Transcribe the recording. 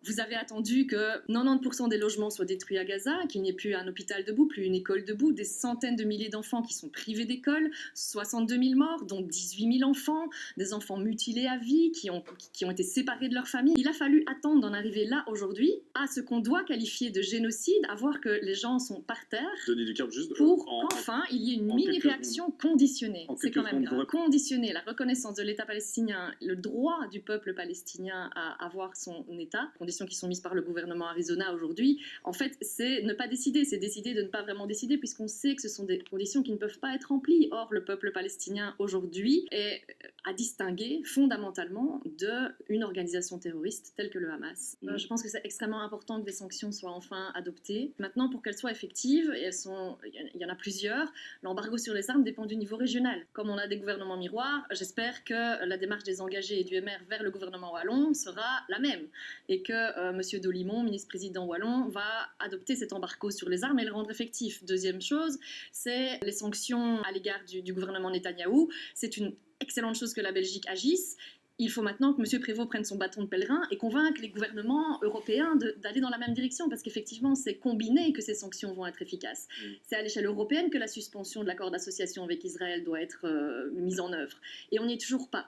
Vous avez attendu que 90% des logements soient détruits à Gaza, qu'il n'y ait plus un hôpital debout, plus une école debout, des centaines de milliers d'enfants qui sont privés d'école, 62 000 morts, dont 18 000 enfants, des enfants mutilés à vie, qui ont été séparés de leur famille. Il a fallu attendre d'en arriver là aujourd'hui à ce qu'on doit qualifier de génocide, à voir que les gens sont par terre, pour qu'enfin il y ait une mini-réaction conditionnée. C'est quand même grave. Conditionner la reconnaissance de l'État palestinien, le droit du peuple palestinien à avoir son État, conditions qui sont mises par le gouvernement Arizona aujourd'hui, en fait, c'est ne pas décider, c'est décider de ne pas vraiment décider, puisqu'on sait que ce sont des conditions qui ne peuvent pas être remplies. Or, le peuple palestinien aujourd'hui est à distinguer fondamentalement d'une organisation terroriste telle que le Hamas. Je pense que c'est extrêmement important que des sanctions soient enfin adoptées. Maintenant, pour qu'elles soient effectives, et il y en a plusieurs, l'embargo sur les armes dépend du niveau régional. Comme on a des gouvernements miroirs, j'espère que la démarche des engagés et du MR vers le gouvernement wallon sera la même et que M. Dolimon, ministre-président wallon, va adopter cet embargo sur les armes et le rendre effectif. Deuxième chose, c'est les sanctions à l'égard du gouvernement Netanyahou. C'est une excellente chose que la Belgique agisse. Il faut maintenant que M. Prévost prenne son bâton de pèlerin et convaincre les gouvernements européens d'aller dans la même direction, parce qu'effectivement, c'est combiné que ces sanctions vont être efficaces. C'est à l'échelle européenne que la suspension de l'accord d'association avec Israël doit être mise en œuvre. Et on n'y est toujours pas.